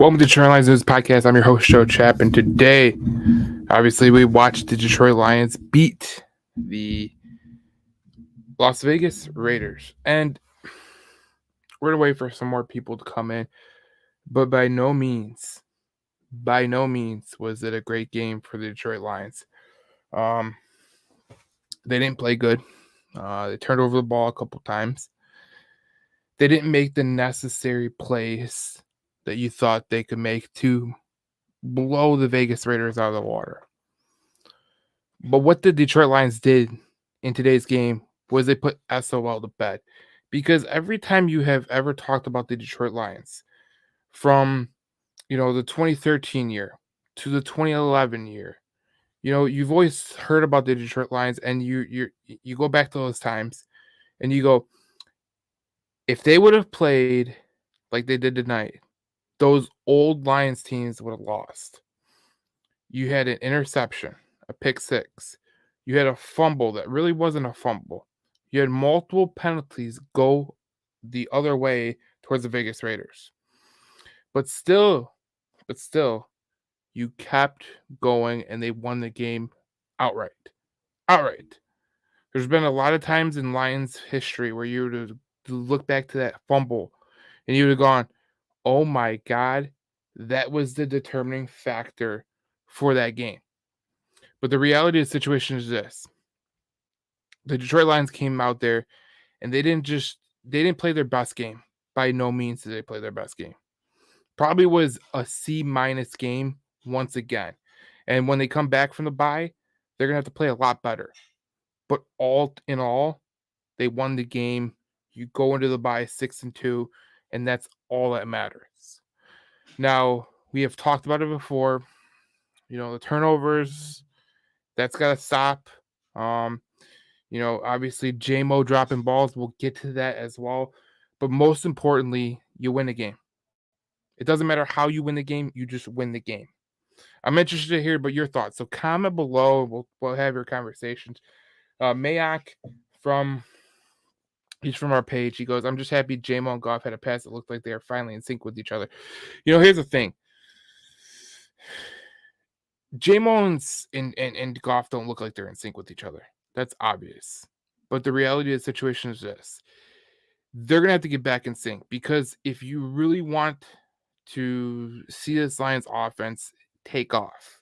Welcome to Detroit Lions News Podcast. I'm your host, Joe Chap, and today, obviously, we watched the Detroit Lions beat the Las Vegas Raiders. And we're going to wait for some more people to come in, but by no means was it a great game for the Detroit Lions. They didn't play good. They turned over the ball a couple times. They didn't make the necessary plays that you thought they could make to blow the Vegas Raiders out of the water. But what the Detroit Lions did in today's game was they put SOL to bed. Because every time you have ever talked about the Detroit Lions, from the 2013 year to the 2011 year, you've always heard about the Detroit Lions, and you go back to those times, and you go, if they would have played like they did tonight, those old Lions teams would have lost. You had an interception, a pick six. You had a fumble that really wasn't a fumble. You had multiple penalties go the other way towards the Vegas Raiders. But still, you kept going and they won the game outright. Outright. There's been a lot of times in Lions history where you would have look back to that fumble and you would have gone, oh my God, that was the determining factor for that game. But the reality of the situation is this. The Detroit Lions came out there and they didn't play their best game. By no means did they play their best game. Probably was a C- game once again. And when they come back from the bye, they're going to have to play a lot better. But all in all, they won the game. You go into the bye 6-2, and that's all that matters. Now, we have talked about it before. The turnovers, that's got to stop. Obviously, J-Mo dropping balls, we'll get to that as well. But most importantly, you win the game. It doesn't matter how you win the game, you just win the game. I'm interested to hear about your thoughts. So comment below. We'll have your conversations. Mayak he's from our page. He goes, I'm just happy J-Mo and Goff had a pass that looked like they are finally in sync with each other. Here's the thing. J-Mo and Goff don't look like they're in sync with each other. That's obvious. But the reality of the situation is this. They're going to have to get back in sync, because if you really want to see this Lions offense take off,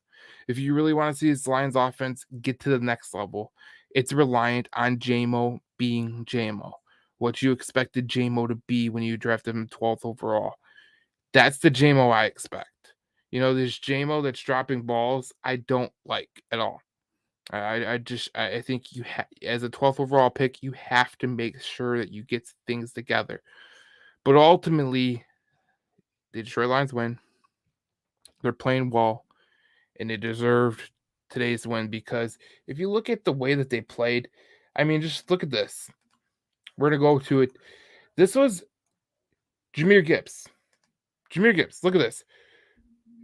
if you really want to see this Lions offense get to the next level, it's reliant on J-Mo being J-Mo. What you expected J-Mo to be when you drafted him 12th overall. That's the J-Mo I expect. This J-Mo that's dropping balls, I don't like at all. I think as a 12th overall pick, you have to make sure that you get things together. But ultimately, the Detroit Lions win. They're playing well, and they deserved today's win, because if you look at the way that they played, just look at this. We're going to go to it. This was Jahmyr Gibbs. Look at this.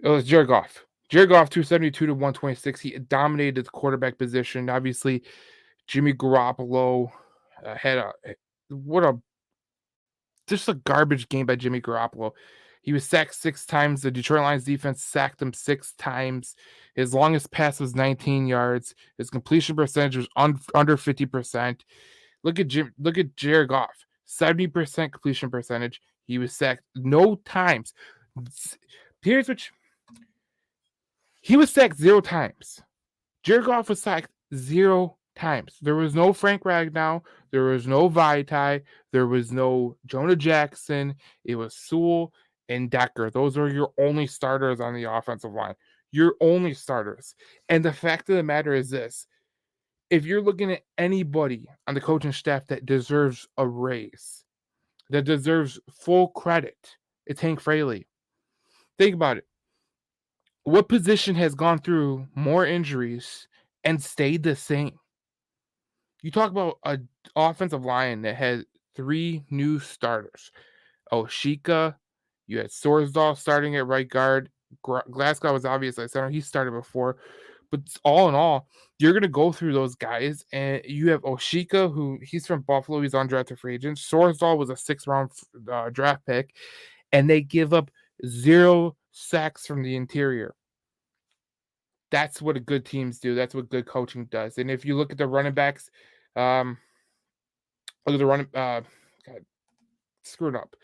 It was Jared Goff. Jared Goff, 272 to 126. He dominated the quarterback position. Obviously, Jimmy Garoppolo had just a garbage game by Jimmy Garoppolo. He was sacked 6 times. The Detroit Lions defense sacked him 6 times. His longest pass was 19 yards. His completion percentage was under 50%. Look at Jared Goff, 70% completion percentage. He was sacked no times. He was sacked 0 times. Jared Goff was sacked 0 times. There was no Frank Ragnow. There was no Vaitai. There was no Jonah Jackson. It was Sewell and Decker. Those are your only starters on the offensive line. Your only starters. And the fact of the matter is this. If you're looking at anybody on the coaching staff that deserves a raise, that deserves full credit, it's Hank Fraley. Think about it. What position has gone through more injuries and stayed the same? You talk about an offensive line that had 3 new starters. Oshika, you had Sorsdahl starting at right guard. Glasgow was obviously a center. He started before. But all in all, you're going to go through those guys, and you have Oshika, who he's from Buffalo. He's undrafted free agent. Sorsdahl was a 6th-round draft pick, and they give up 0 sacks from the interior. That's what good teams do. That's what good coaching does. And if you look at the running backs, um, look at the running. God, screwed up.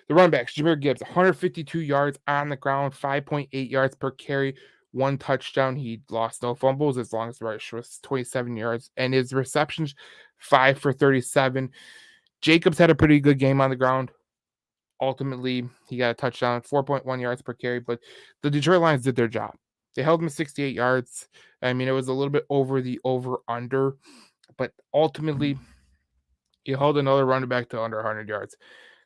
The running backs: Jahmyr Gibbs, 152 yards on the ground, 5.8 yards per carry, one touchdown. He lost no fumbles as long as the rush was 27 yards, and his receptions 5 for 37. Jacobs had a pretty good game on the ground. Ultimately, he got a touchdown, 4.1 yards per carry, but the Detroit Lions did their job. They held him to 68 yards. I mean, it was a little bit over the over-under, but ultimately, you held another running back to under 100 yards.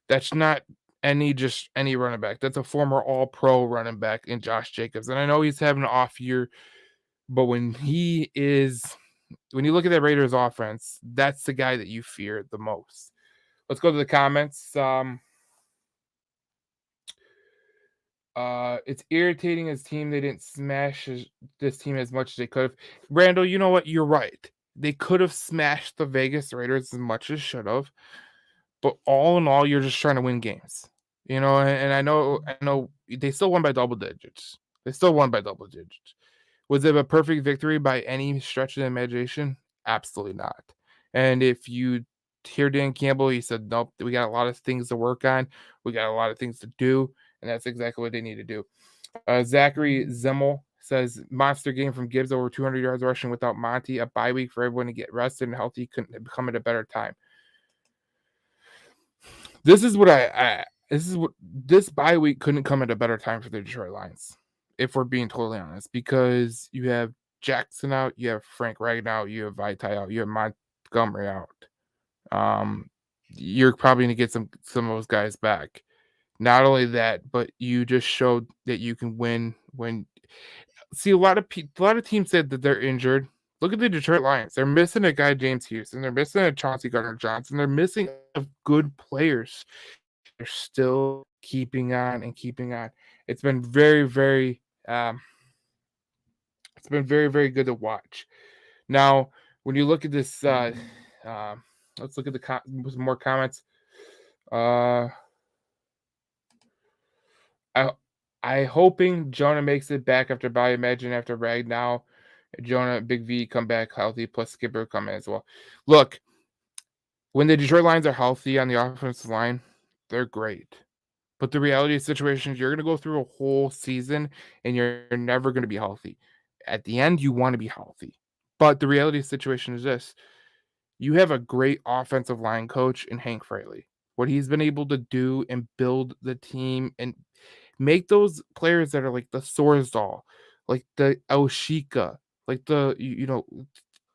That's not just any running back. That's a former All-Pro running back in Josh Jacobs. And I know he's having an off year, but when you look at that Raiders offense, that's the guy that you fear the most. Let's go to the comments. It's irritating as team they didn't smash this team as much as they could have. Randall, you know what? You're right. They could have smashed the Vegas Raiders as much as should have. But all in all, you're just trying to win games. And I know they still won by double digits. They still won by double digits. Was it a perfect victory by any stretch of the imagination? Absolutely not. And if you hear Dan Campbell, he said, nope, we got a lot of things to work on. We got a lot of things to do. And that's exactly what they need to do. Zachary Zimmel says, monster game from Gibbs, over 200 yards rushing without Monty. A bye week for everyone to get rested and healthy. Couldn't have come at a better time. This is what this bye week couldn't come at a better time for the Detroit Lions, if we're being totally honest, because you have Jackson out, you have Frank Reagan out, you have Vitae out, you have Montgomery out. You're probably gonna get some of those guys back. Not only that, but you just showed that you can win when. See, a lot of teams said that they're injured. Look at the Detroit Lions. They're missing a guy, James Houston. They're missing a Chauncey Gardner-Johnson. They're missing good players. They're still keeping on and keeping on. It's been very, very very good to watch. Now, when you look at this, let's look at some more comments. I hoping Jonah makes it back after bye. Imagine after Ragnow, Jonah, Big V come back healthy, plus Skipper come in as well. Look, when the Detroit Lions are healthy on the offensive line, they're great. But the reality of the situation is you're going to go through a whole season and you're never going to be healthy. At the end, you want to be healthy. But the reality of the situation is this. You have a great offensive line coach in Hank Fraley. What he's been able to do and build the team and make those players that are like the Sorsdahl, like the Oshika, like the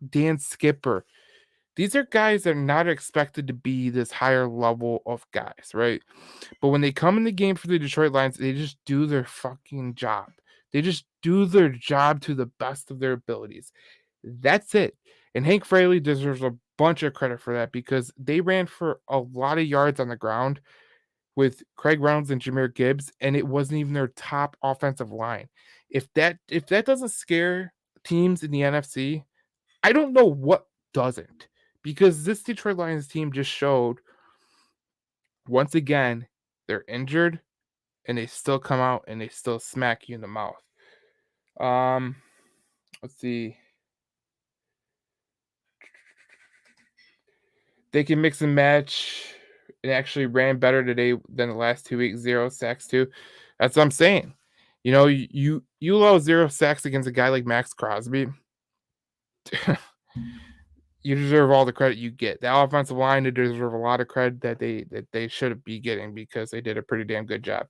Dan Skipper. These are guys that are not expected to be this higher level of guys, right? But when they come in the game for the Detroit Lions, they just do their fucking job. They just do their job to the best of their abilities. That's it. And Hank Fraley deserves a bunch of credit for that because they ran for a lot of yards on the ground with Craig Reynolds and Jahmyr Gibbs, and it wasn't even their top offensive line. If that doesn't scare teams in the NFC, I don't know what doesn't. Because this Detroit Lions team just showed once again they're injured and they still come out and they still smack you in the mouth. Let's see. They can mix and match. It actually ran better today than the last 2 weeks. 0 sacks too. That's what I'm saying. You allow 0 sacks against a guy like Max Crosby. You deserve all the credit you get. The offensive line, they deserve a lot of credit that they should be getting because they did a pretty damn good job.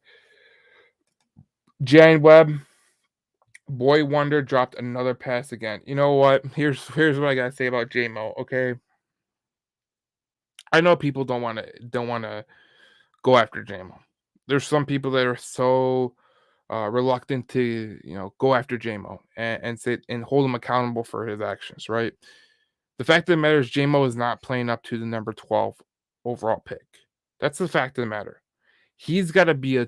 Jane Webb, Boy Wonder dropped another pass again. You know what? Here's what I gotta say about J-Mo. Okay, I know people don't want to go after J-Mo. There's some people that are so reluctant to go after J-Mo and say and hold him accountable for his actions. Right. The fact of the matter is J-Mo is not playing up to the number 12 overall pick. That's the fact of the matter. He's got to be a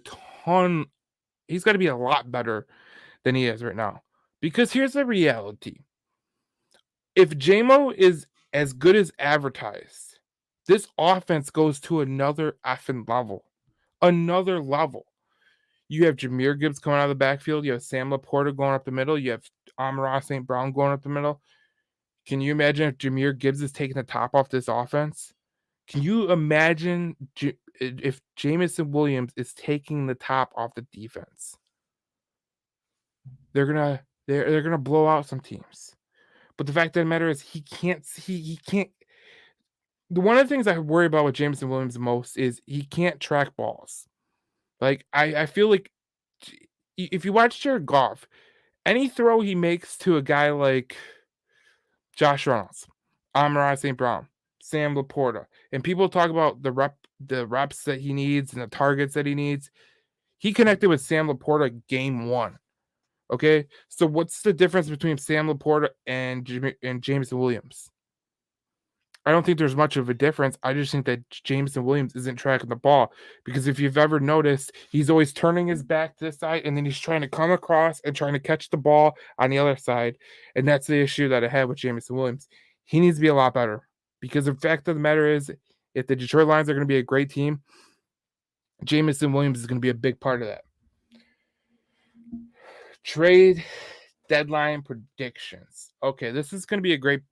lot better than he is right now. Because here's the reality. If J-Mo is as good as advertised, this offense goes to another effing level. Another level. You have Jahmyr Gibbs coming out of the backfield. You have Sam Laporta going up the middle. You have Amon-Ra St. Brown going up the middle. Can you imagine if Jahmyr Gibbs is taking the top off this offense? Can you imagine if Jameson Williams is taking the top off the defense? They're gonna blow out some teams. But the fact of the matter is he can't. One of the things I worry about with Jameson Williams most is he can't track balls. Like I feel like if you watch Jared Goff, any throw he makes to a guy like Josh Reynolds, Amon-Ra St. Brown, Sam Laporta, and people talk about the reps that he needs and the targets that he needs. He connected with Sam Laporta game 1. Okay, so what's the difference between Sam Laporta and Jameson Williams? I don't think there's much of a difference. I just think that Jameson Williams isn't tracking the ball because if you've ever noticed, he's always turning his back to this side and then he's trying to come across and trying to catch the ball on the other side. And that's the issue that I have with Jameson Williams. He needs to be a lot better because the fact of the matter is, if the Detroit Lions are going to be a great team, Jameson Williams is going to be a big part of that. Trade deadline predictions. Okay, this is going to be a great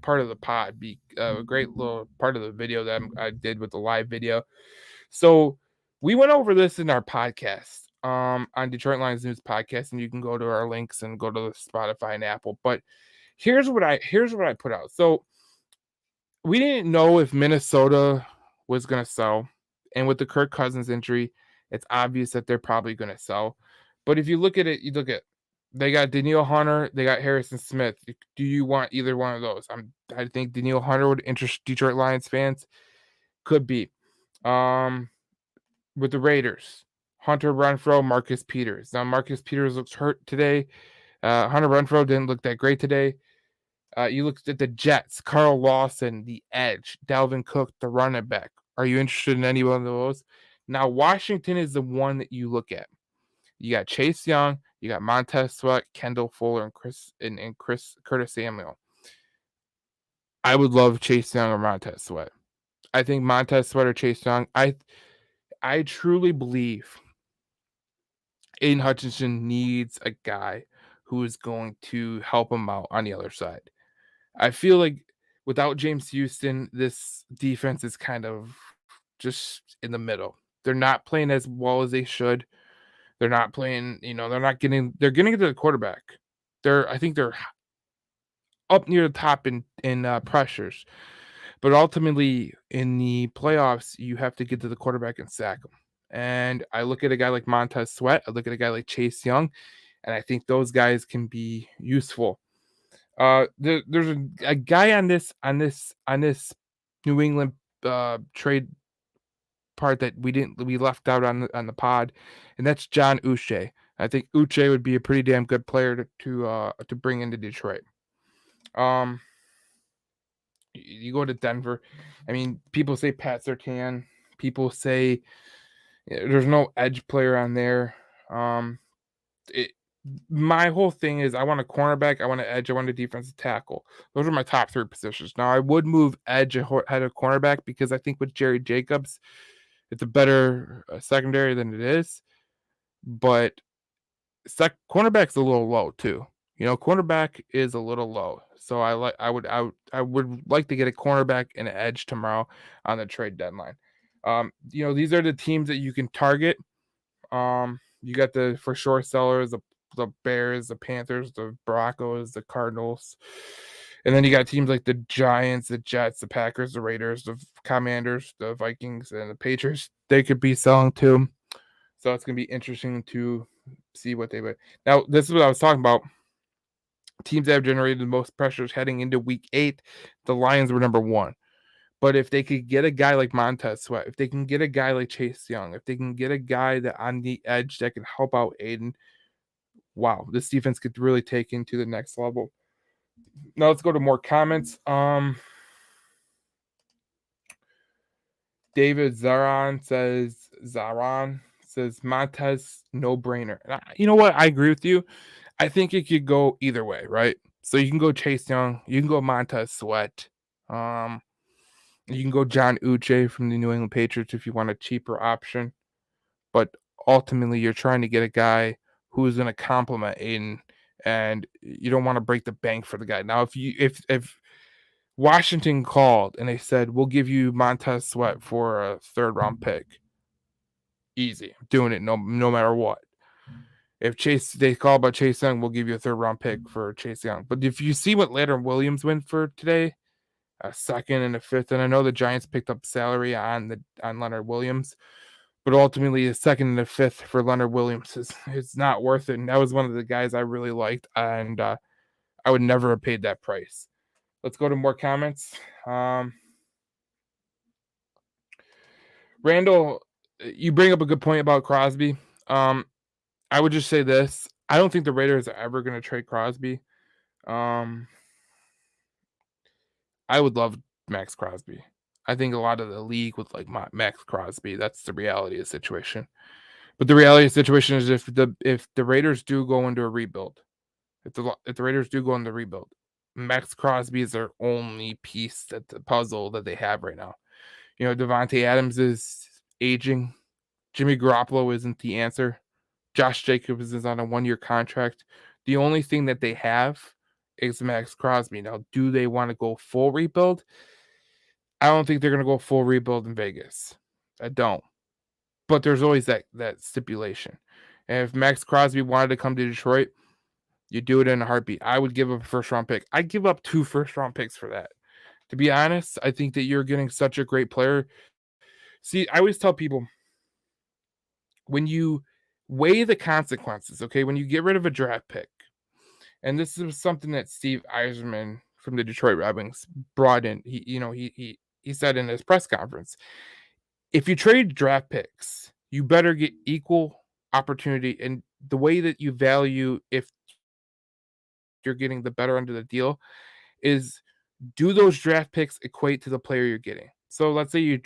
part of the pod, a great little part of the video that I did with the live video. So we went over this in our podcast on Detroit Lions News podcast, and you can go to our links and go to the Spotify and Apple. But here's what I put out. So we didn't know if Minnesota was going to sell, and with the Kirk Cousins injury, it's obvious that they're probably going to sell. But if you look at it, they got Danielle Hunter, they got Harrison Smith. Do you want either one of those? I think Danielle Hunter would interest Detroit Lions fans. Could be. With the Raiders, Hunter Renfrow, Marcus Peters. Now Marcus Peters looks hurt today. Hunter Renfrow didn't look that great today. You looked at the Jets, Carl Lawson, the edge, Dalvin Cook, the running back. Are you interested in any one of those? Now Washington is the one that you look at. You got Chase Young, you got Montez Sweat, Kendall Fuller, and Curtis Samuel. I would love Chase Young or Montez Sweat. I think Montez Sweat or Chase Young. I truly believe Aiden Hutchinson needs a guy who is going to help him out on the other side. I feel like without James Houston, this defense is kind of just in the middle. They're not playing as well as they should. They're not playing, they're getting to the quarterback. I think they're up near the top in pressures. But ultimately, in the playoffs, you have to get to the quarterback and sack him. And I look at a guy like Montez Sweat. I look at a guy like Chase Young, and I think those guys can be useful. There's a guy on this New England trade part that we left out on the pod, and that's John Uche. I think Uche would be a pretty damn good player to bring into Detroit. You go to Denver. I mean, people say Pat Surtain. People say there's no edge player on there. My whole thing is I want a cornerback, I want an edge, I want a defensive tackle. Those are my top 3 positions. Now, I would move edge ahead of cornerback because I think with Jerry Jacobs, it's a better secondary than it is. But cornerback's a little low too. Cornerback is a little low. So I would like to get a cornerback and an edge tomorrow on the trade deadline. These are the teams that you can target. You got the for sure sellers, the Bears, the Panthers, the Broncos, the Cardinals. And then you got teams like the Giants, the Jets, the Packers, the Raiders, the Commanders, the Vikings, and the Patriots. They could be selling too. So it's going to be interesting to see what they would. Now, this is what I was talking about. Teams that have generated the most pressures heading into week 8, the Lions were number 1. But if they could get a guy like Montez Sweat, if they can get a guy like Chase Young, if they can get a guy that on the edge that can help out Aiden, wow, this defense could really take into the next level. Now let's go to more comments. David Zaran says Montez, no brainer. You know what? I agree with you. I think it could go either way, right? So you can go Chase Young, you can go Montez Sweat, you can go John Uche from the New England Patriots if you want a cheaper option. But ultimately you're trying to get a guy who's going to complement Aiden, and you don't want to break the bank for the guy. Now, if Washington called and they said we'll give you Montez Sweat for a third round pick, easy, I'm doing it no matter what. If they call about Chase Young, we'll give you a third round pick for Chase Young. But if you see what Leonard Williams went for today, a second and a fifth, and I know the Giants picked up salary on Leonard Williams, but ultimately a second and a fifth for Leonard Williams is not worth it. And that was one of the guys I really liked, and I would never have paid that price. Let's go to more comments. Randall, you bring up a good point about Crosby. I would just say this. I don't think the Raiders are ever going to trade Crosby. I would love Max Crosby. I think a lot of the league would like Max Crosby. That's the reality of the situation. But the reality of the situation is if the Raiders do go into a rebuild, if the Raiders do go into rebuild, Max Crosby is their only piece that the puzzle that they have right now. You know, Devontae Adams is aging. Jimmy Garoppolo isn't the answer. Josh Jacobs is on a 1-year contract. The only thing that they have is Max Crosby. Now, do they want to go full rebuild? I don't think they're going to go full rebuild in Vegas. I don't. But there's always that stipulation. And if Max Crosby wanted to come to Detroit, you do it in a heartbeat. I would give up a first-round pick. I'd give up 2 first-round picks for that. To be honest, I think that you're getting such a great player. See, I always tell people, when you weigh the consequences, okay, when you get rid of a draft pick, and this is something that Steve Eisman from the Detroit Red Wings brought in. He said in his press conference, if you trade draft picks, you better get equal opportunity, and the way that you value if you're getting the better end of the deal is, do those draft picks equate to the player you're getting? So let's say you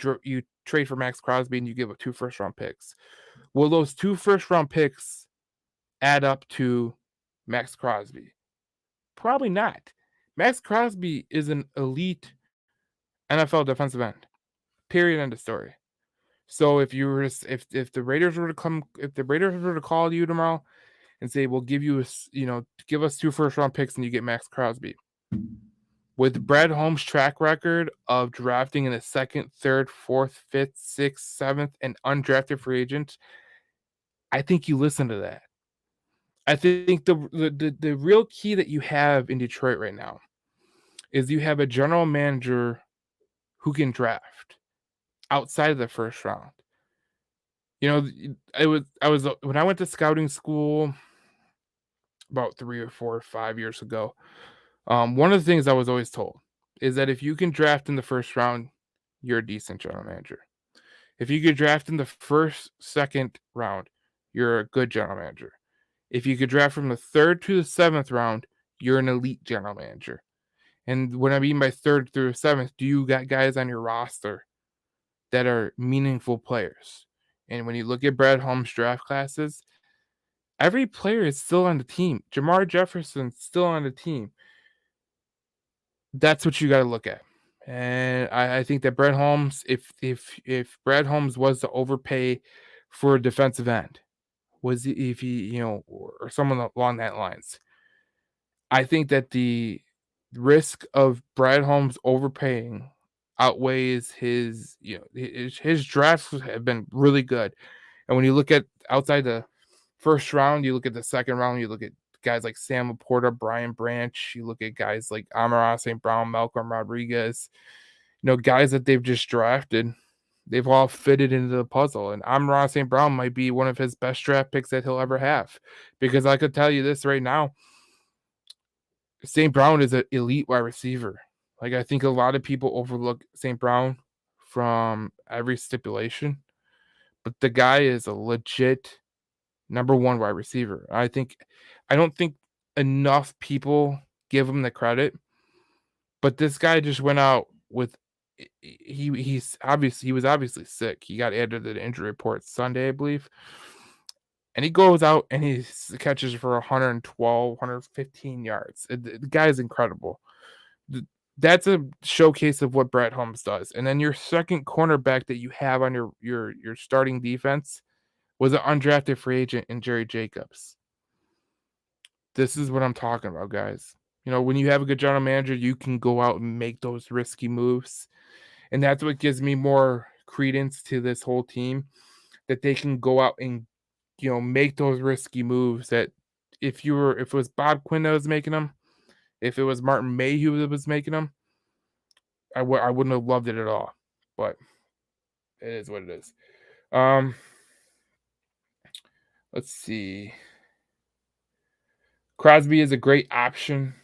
trade for Max Crosby and you give up 2 first-round picks. Will those 2 first-round picks add up to Max Crosby? Probably not. Max Crosby is an elite NFL defensive end. Period. End of story. So if if the Raiders were to call you tomorrow and say we'll give you give us 2 first-round picks and you get Max Crosby, with Brad Holmes' track record of drafting in the 2nd, 3rd, 4th, 5th, 6th, 7th, and undrafted free agents, I think you listen to that. I think the real key that you have in Detroit right now is you have a general manager who can draft outside of the first round. You know, I was when I went to scouting school about 3 or 4 or 5 years ago. One of the things I was always told is that if you can draft in the first round, you're a decent general manager. If you could draft in the first, second round, you're a good general manager. If you could draft from the 3rd to the 7th round, you're an elite general manager. And what I mean by 3rd through 7th, do you got guys on your roster that are meaningful players? And when you look at Brad Holmes' draft classes, every player is still on the team. Jamar Jefferson's still on the team. That's what you got to look at. And I think that Brad Holmes, if Brad Holmes was to overpay for a defensive end, if he, or someone along that lines, I think that the risk of Brad Holmes overpaying outweighs his drafts have been really good. And when you look at outside the first round, you look at the second round, you look at guys like Sam Laporta, Brian Branch, you look at guys like Amon-Ra St. Brown, Malcolm Rodriguez, guys that they've just drafted, they've all fitted into the puzzle. And Amon-Ra St. Brown might be one of his best draft picks that he'll ever have. Because I could tell you this right now, St. Brown is an elite wide receiver. Like, I think a lot of people overlook St. Brown from every stipulation, but the guy is a legit number 1 wide receiver. I don't think enough people give him the credit, but this guy just went out with he was obviously sick. He got added to the injury report Sunday, I believe. And he goes out and he catches for 112, 115 yards. The guy is incredible. That's a showcase of what Brett Holmes does. And then your second cornerback that you have on your starting defense, was an undrafted free agent in Jerry Jacobs. This is what I'm talking about, guys. When you have a good general manager, you can go out and make those risky moves. And that's what gives me more credence to this whole team, that they can go out and, make those risky moves that if it was Bob Quinn that was making them, if it was Martin Mayhew that was making them, I wouldn't have loved it at all. But it is what it is. Um, let's see. Crosby is a great option.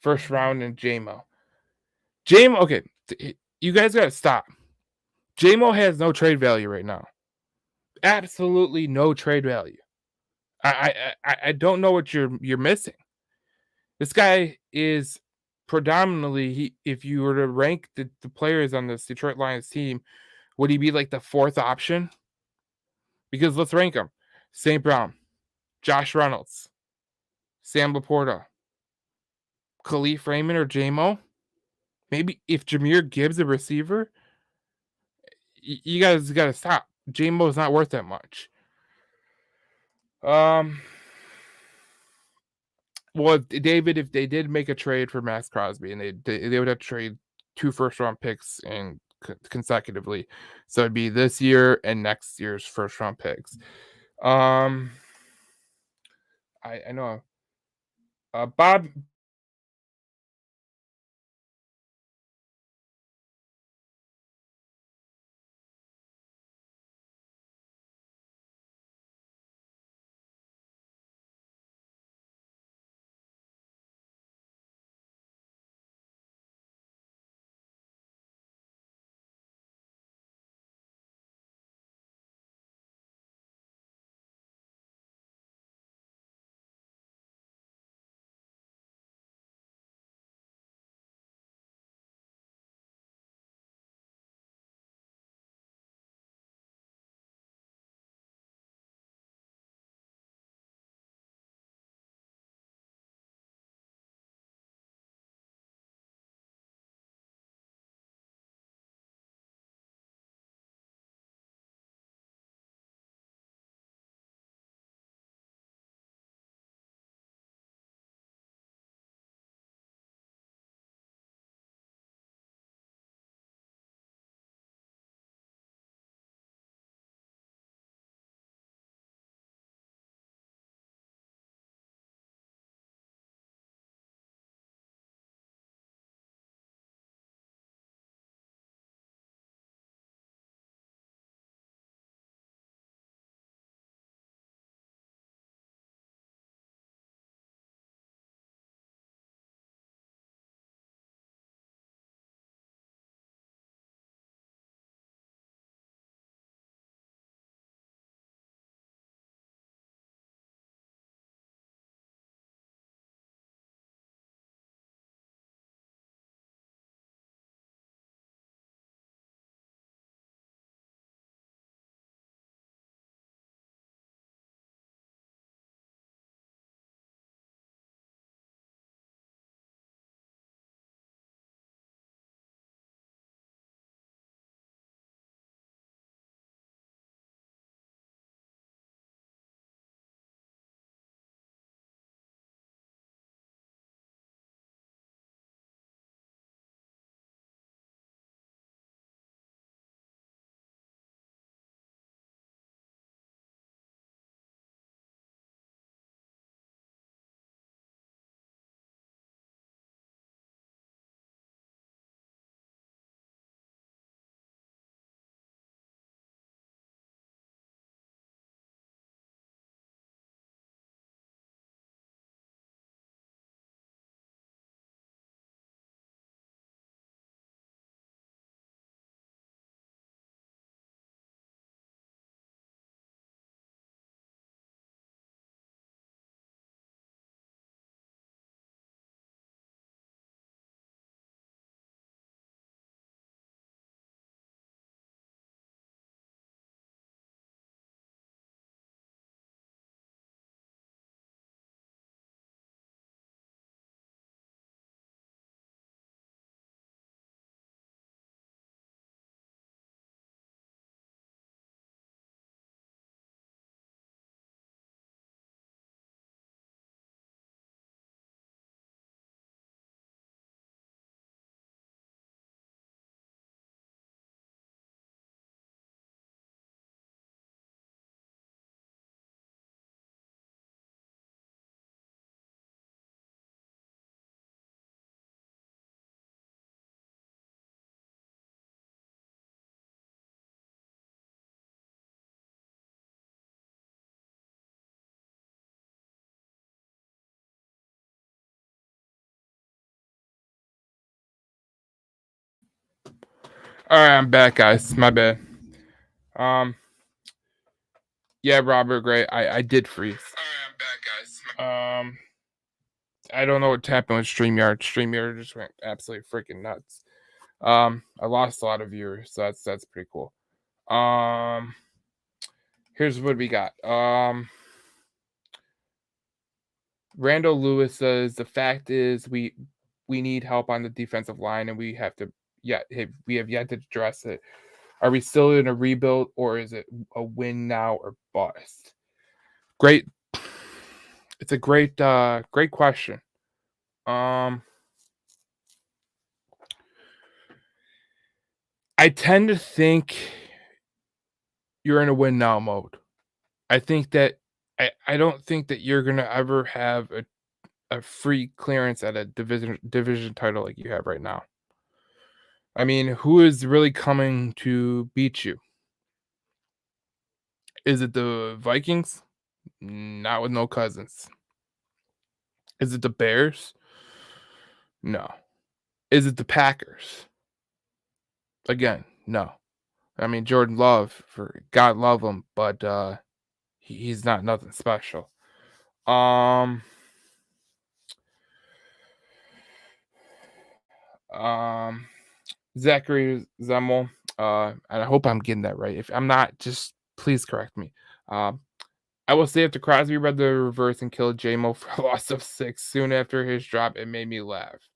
First round and JMO. JMO, okay. You guys gotta stop. JMO has no trade value right now. Absolutely no trade value. I don't know what you're missing. This guy is predominantly if you were to rank the players on this Detroit Lions team, would he be like the fourth option? Because let's rank them. St. Brown, Josh Reynolds, Sam Laporta, Khalif Raymond, or JMO. Maybe if Jahmyr Gibbs a receiver, you guys got to stop. JMO's not worth that much. Well, David, if they did make a trade for Max Crosby, and they would have to trade 2 first-round picks and consecutively, so it'd be this year and next year's first-round picks. I know. Bob All right, I'm back, guys. My bad. Um, yeah, Robert Gray, I did freeze. All right, I'm back, guys. I don't know what happened with StreamYard. StreamYard just went absolutely freaking nuts. I lost a lot of viewers, so that's pretty cool. Here's what we got. Randall Lewis says the fact is we need help on the defensive line, and we have yet to address it. Are we still in a rebuild, or is it a win now or bust? Great. It's a great question. I tend to think you're in a win now mode. I think that I don't think that you're gonna ever have a free clearance at a division title like you have right now. I mean, who is really coming to beat you? Is it the Vikings? Not with no Cousins. Is it the Bears? No. Is it the Packers? Again, no. I mean, Jordan Love, for God love him, but he's not nothing special. Um, Zachary Zemmel, and I hope I'm getting that right. If I'm not, just please correct me. I will say after Crosby read the reverse and killed JMO for a loss of 6 soon after his drop, it made me laugh.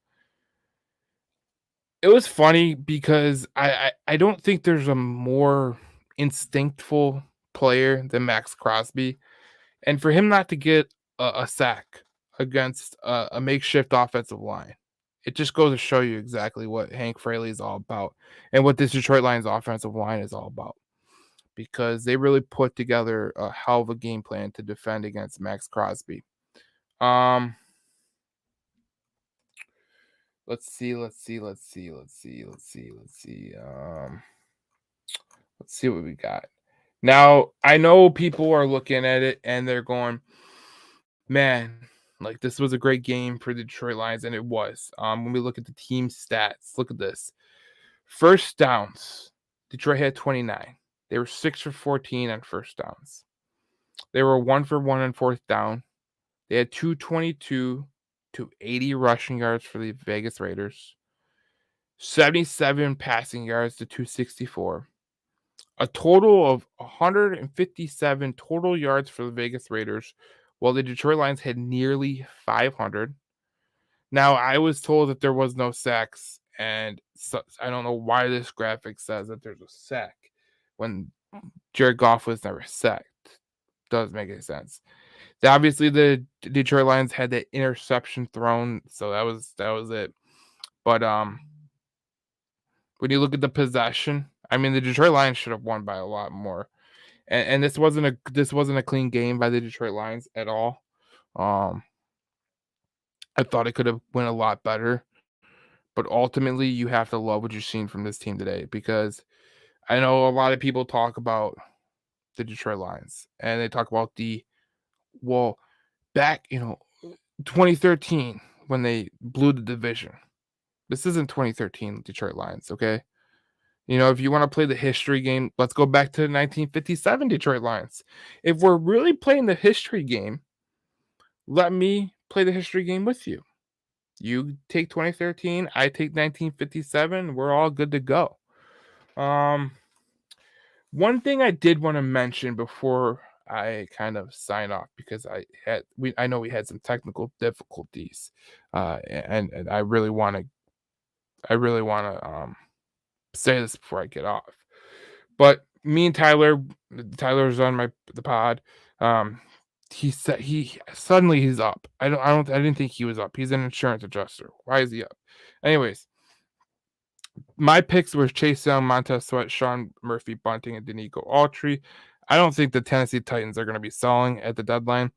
It was funny because I don't think there's a more instinctful player than Max Crosby, and for him not to get a sack against a makeshift offensive line, it just goes to show you exactly what Hank Fraley is all about and what this Detroit Lions offensive line is all about. Because they really put together a hell of a game plan to defend against Max Crosby. Um, let's see. Let's see what we got. Now, I know people are looking at it and they're going, man, like this was a great game for the Detroit Lions, and it was. When we look at the team stats, look at this. First downs, Detroit had 29. They were 6 for 14 on first downs. They were 1 for 1 on fourth down. They had 222 to 80 rushing yards for the Vegas Raiders, 77 passing yards to 264, a total of 157 total yards for the Vegas Raiders, while the Detroit Lions had nearly 500. Now, I was told that there was no sacks, and so, I don't know why this graphic says that there's a sack when Jared Goff was never sacked. Doesn't make any sense. Obviously, the Detroit Lions had that interception thrown, so that was it. But when you look at the possession, I mean, the Detroit Lions should have won by a lot more. And this wasn't a clean game by the Detroit Lions at all. I thought it could have went a lot better, but ultimately, you have to love what you're seeing from this team today because I know a lot of people talk about the Detroit Lions and they talk about back 2013 when they blew the division. This isn't 2013 Detroit Lions, okay? If you want to play the history game, let's go back to the 1957 Detroit Lions. If we're really playing the history game, let me play the history game with you. You take 2013, I take 1957, we're all good to go. One thing I did want to mention before I kind of sign off because I know we had some technical difficulties, and I really want to say this before I get off. But me and Tyler's on the pod. He said he's up. I didn't think he was up. He's an insurance adjuster. Why is he up? Anyways, my picks were Chase Young, Montez Sweat, Sean Murphy, Bunting, and Danico Autry. I don't think the Tennessee Titans are going to be selling at the deadline.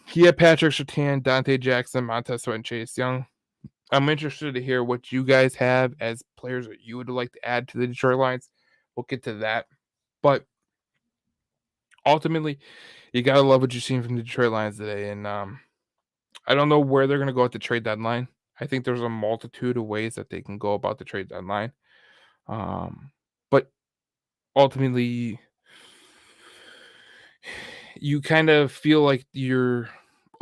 He had Patrick Surtain, Dante Jackson, Montez Sweat, and Chase Young. I'm interested to hear what you guys have as players that you would like to add to the Detroit Lions. We'll get to that. But ultimately, you got to love what you've seen from the Detroit Lions today. And I don't know where they're going to go at the trade deadline. I think there's a multitude of ways that they can go about the trade deadline. But ultimately, you kind of feel like you're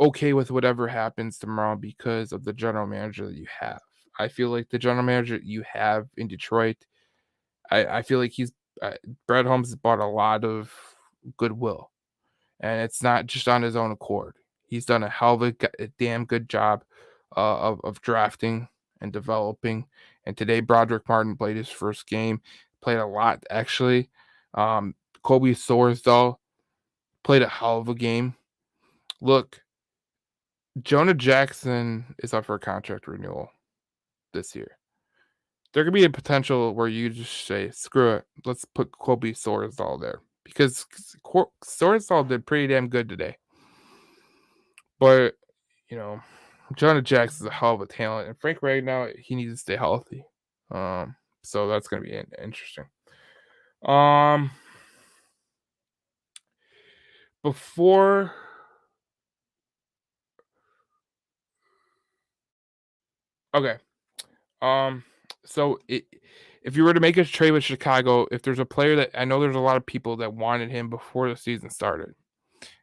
okay with whatever happens tomorrow because of the general manager that you have. I feel like the general manager that you have in Detroit, I feel like uh, Brad Holmes has bought a lot of goodwill, and it's not just on his own accord. He's done a hell of a damn good job of drafting and developing. And today, Broderick Martin played his first game, played a lot actually. Kobe Sorsdahl played a hell of a game. Look, Jonah Jackson is up for a contract renewal this year. There could be a potential where you just say, "Screw it, let's put Kobe Sorsdahl there," because Sorsdahl did pretty damn good today. But you know, Jonah Jackson's a hell of a talent, and Frank right now he needs to stay healthy. Um, so that's gonna be interesting. Um, before okay, Um, if you were to make a trade with Chicago, if there's a player that I know there's a lot of people that wanted him before the season started,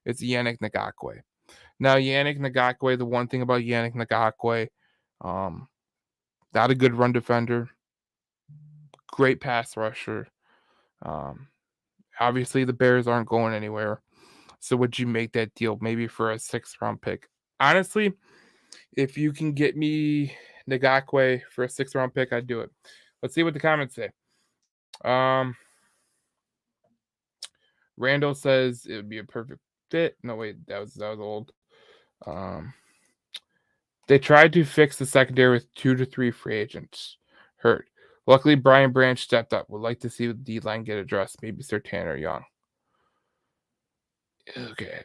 it's Yannick Ngakwe. Now, Yannick Ngakwe, the one thing about Yannick Ngakwe, um, not a good run defender, great pass rusher. Um, obviously the Bears aren't going anywhere. So would you make that deal maybe for a 6th round pick? Honestly, if you can get me Ngakwe for a 6th round pick, I'd do it. Let's see what the comments say. Um, Randall says it would be a perfect fit. No, wait, that was old. Um, they tried to fix the secondary with 2 to 3 free agents hurt. Luckily, Brian Branch stepped up. Would like to see the D line get addressed. Maybe Sertan or Young. Okay.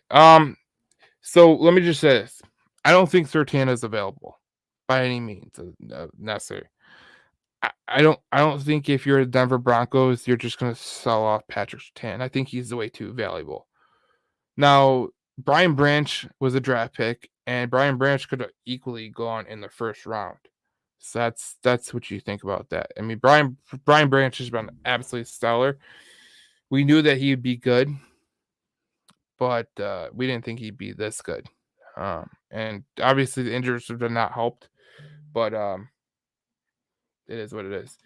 So let me just say this. I don't think Sertan is available by any means necessary. I don't think if you're the Denver Broncos, you're just gonna sell off Patrick Sertan. I think he's way too valuable. Now, Brian Branch was a draft pick, and Brian Branch could have equally gone in the 1st round. So that's what you think about that. I mean, Brian Branch has been absolutely stellar. We knew that he'd be good, but we didn't think he'd be this good. And obviously the injuries have not helped, but it is what it is.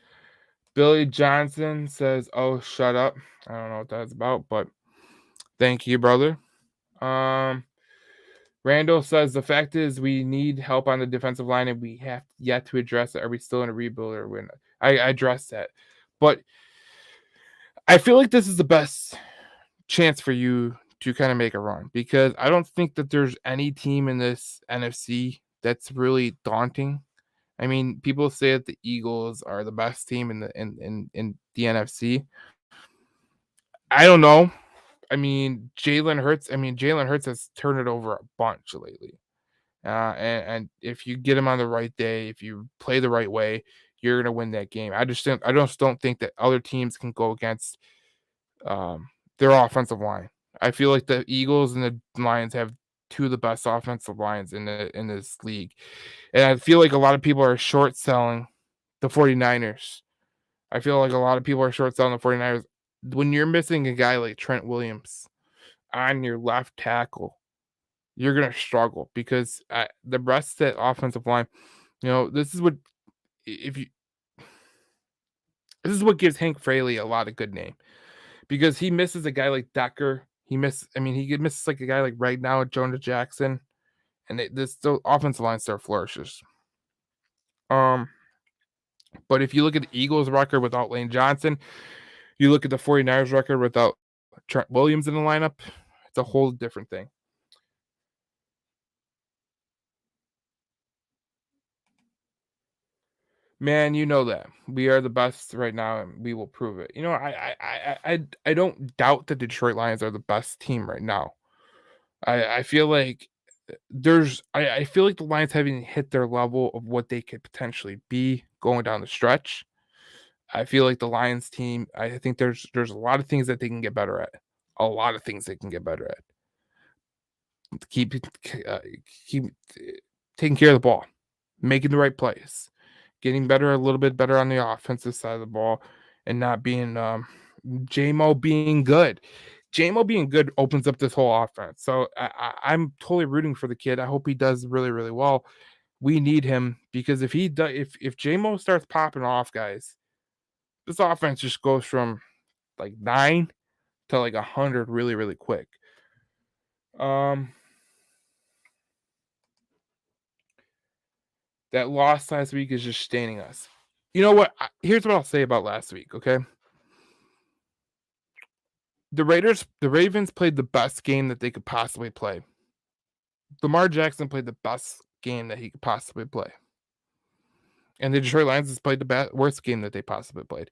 Billy Johnson says, "Oh, shut up." I don't know what that's about, but thank you, brother. Um, Randall says the fact is we need help on the defensive line and we have yet to address it. Are we still in a rebuild or when I addressed that? But I feel like this is the best chance for you to kind of make a run because I don't think that there's any team in this NFC that's really daunting. I mean, people say that the Eagles are the best team in the NFC. I don't know. Jalen Hurts has turned it over a bunch lately. And if you get him on the right day, if you play the right way, you're gonna win that game. I just don't think that other teams can go against their offensive line. I feel like the Eagles and the Lions have two of the best offensive lines in this league. And I feel like a lot of people are short selling the 49ers. I feel like a lot of people are short selling the 49ers. When you're missing a guy like Trent Williams on your left tackle, you're gonna struggle because the rest of that offensive line, this is what if you this is what gives Hank Fraley a lot of good name because he misses a guy like Decker. He misses like a guy like right now Jonah Jackson, and this the offensive line still flourishes. Um, but if you look at the Eagles' record without Lane Johnson, you look at the 49ers record without Trent Williams in the lineup, it's a whole different thing. Man, you know that we are the best right now, and we will prove it. I don't doubt the Detroit Lions are the best team right now. I feel like I feel like the Lions haven't hit their level of what they could potentially be going down the stretch. I feel like the Lions team. I think there's a lot of things that they can get better at. A lot of things they can get better at. Keep uh, keep taking care of the ball, making the right plays, getting better a little bit better on the offensive side of the ball. and not being J-Mo being good. J-Mo being good opens up this whole offense. So I'm totally rooting for the kid. I hope he does really, really well. We need him because if he does, if J-Mo starts popping off, guys, this offense just goes from like 9 to like 100 really, really quick. Um, that loss last week is just staining us. You know what? Here's what I'll say about last week. Okay, the Ravens played the best game that they could possibly play. Lamar Jackson played the best game that he could possibly play, and the Detroit Lions has played the worst game that they possibly played.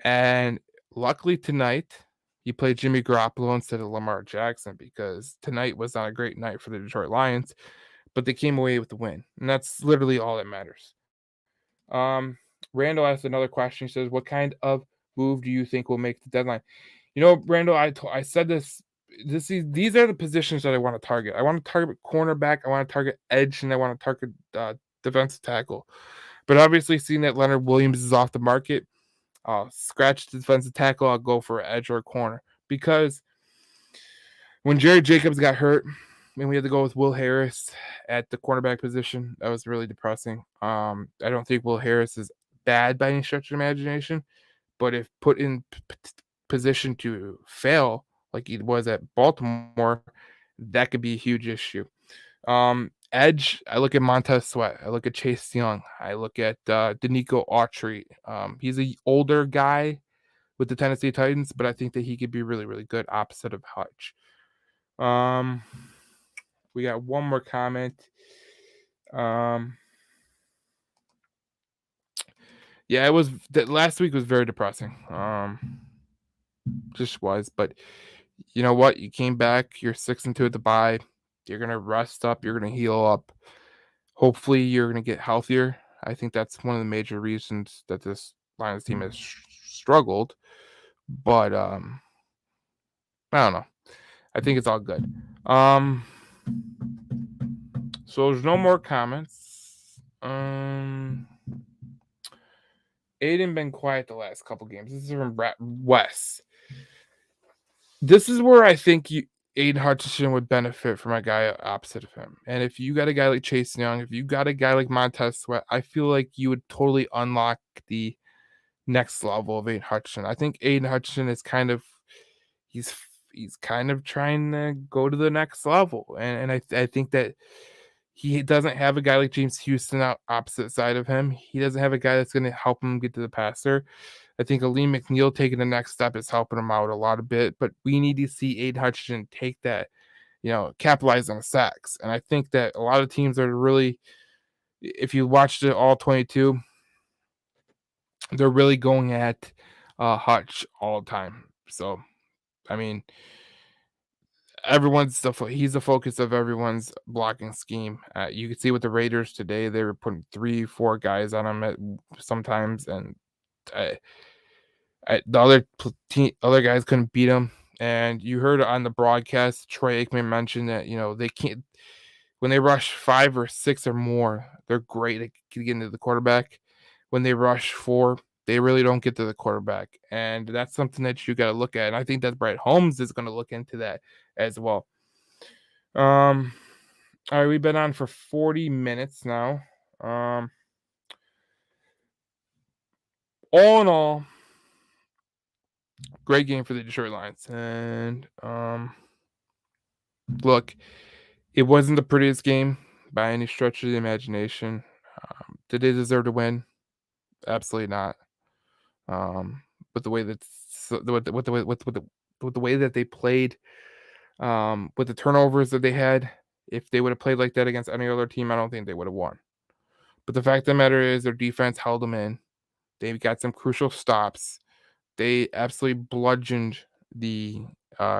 And luckily tonight, he played Jimmy Garoppolo instead of Lamar Jackson because tonight was not a great night for the Detroit Lions, but they came away with the win, and that's literally all that matters. Um, Randall asked another question. He says, "What kind of move do you think will make the deadline?" You know, Randall, I said this. These are the positions that I want to target. I want to target cornerback. I want to target edge, and I want to target defensive tackle. But obviously, seeing that Leonard Williams is off the market, I'll scratch the defensive tackle. I'll go for edge or corner because when Jerry Jacobs got hurt and we had to go with Will Harris at the cornerback position, that was really depressing. I don't think Will Harris is bad by any stretch of imagination, but if put in position to fail like he was at Baltimore, that could be a huge issue. Edge, I look at Montez Sweat. I look at Chase Young. I look at Danico Autry. He's a older guy with the Tennessee Titans, but I think that he could be really, really good opposite of Hutch. Um, we got one more comment. Yeah, it was that last week was very depressing. Just was, but you know what? You came back. You're 6-2 at the bye. You're gonna rest up. You're gonna heal up. Hopefully, you're gonna get healthier. I think that's one of the major reasons that this Lions team has struggled. But I don't know. I think it's all good. So there's no more comments. Aiden been quiet the last couple games. This is from Wes. This is where I think Aiden Hutchinson would benefit from a guy opposite of him. And if you got a guy like Chase Young, if you got a guy like Montez Sweat, I feel like you would totally unlock the next level of Aiden Hutchinson. I think Aiden Hutchinson is he's kind of trying to go to the next level. And I think that he doesn't have a guy like James Houston out opposite side of him. He doesn't have a guy that's going to help him get to the passer. I think Aleem McNeil taking the next step is helping him out a lot a bit, but we need to see Aiden Hutchinson take that, capitalize on the sacks. And I think that a lot of teams are really, if you watched it all 22, they're really going at Hutch all the time. So, I mean, he's the focus of everyone's blocking scheme. You can see with the Raiders today, they were putting 3-4 guys on him sometimes, and the other guys couldn't beat him. And you heard on the broadcast, Troy Aikman mentioned that they can't when they rush 5 or 6 or more, they're great at getting into the quarterback. When they rush 4, they really don't get to the quarterback, and that's something that you got to look at. And I think that Brett Holmes is going to look into that as well. All right, we've been on for 40 minutes now. All in all, great game for the Detroit Lions. And look, it wasn't the prettiest game by any stretch of the imagination. Did they deserve to win? Absolutely not. But the way that with the way that they played, with the turnovers that they had, if they would have played like that against any other team, I don't think they would have won. But the fact of the matter is, their defense held them in. They got some crucial stops. They absolutely bludgeoned the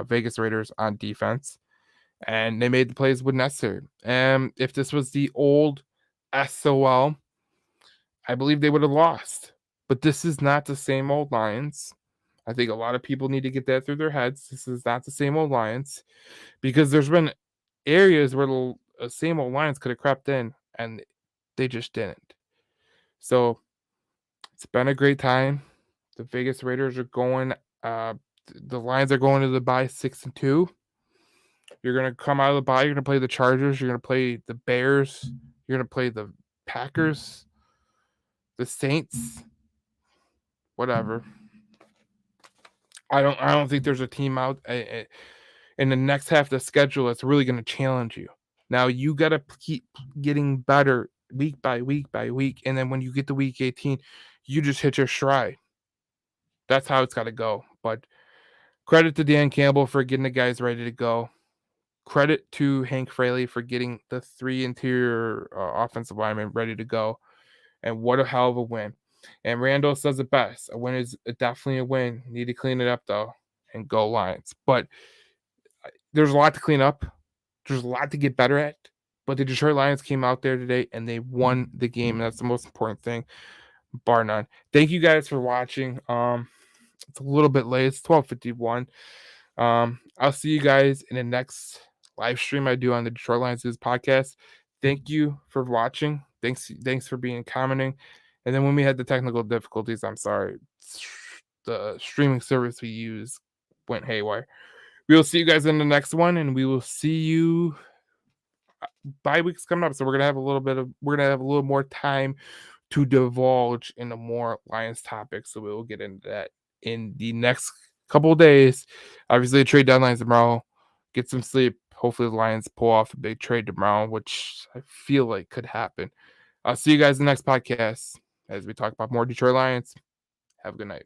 Vegas Raiders on defense, and they made the plays when necessary. And if this was the old SOL, I believe they would have lost. But this is not the same old Lions. I think a lot of people need to get that through their heads. This is not the same old Lions because there's been areas where the same old Lions could have crept in and they just didn't. So it's been a great time. The Vegas Raiders are going. The Lions are going to the bye 6-2. You're gonna come out of the bye. You're gonna play the Chargers. You're gonna play the Bears. You're gonna play the Packers, the Saints. Whatever. I don't think there's a team out in the next half of the schedule that's really gonna challenge you. Now you gotta keep getting better week by week by week, and then when you get to week 18, you just hit your stride. That's how it's got to go. But credit to Dan Campbell for getting the guys ready to go. Credit to Hank Fraley for getting the 3 interior offensive linemen ready to go. And what a hell of a win. And Randall says it best. A win is definitely a win. Need to clean it up, though, and go Lions. But there's a lot to clean up. There's a lot to get better at. But the Detroit Lions came out there today, and they won the game. And that's the most important thing, bar none. Thank you guys for watching. It's a little bit late. It's 12:51. I'll see you guys in the next live stream I do on the Detroit Lions podcast. Thank you for watching. Thanks for being commenting. And then when we had the technical difficulties, I'm sorry. The streaming service we use went haywire. We will see you guys in the next one, and we will see you. Bye week's coming up, so we're gonna have a little more time to divulge into more Lions topics. So we will get into that in the next couple of days. Obviously, the trade deadline's tomorrow. Get some sleep. Hopefully, the Lions pull off a big trade tomorrow, which I feel like could happen. I'll see you guys in the next podcast as we talk about more Detroit Lions. Have a good night.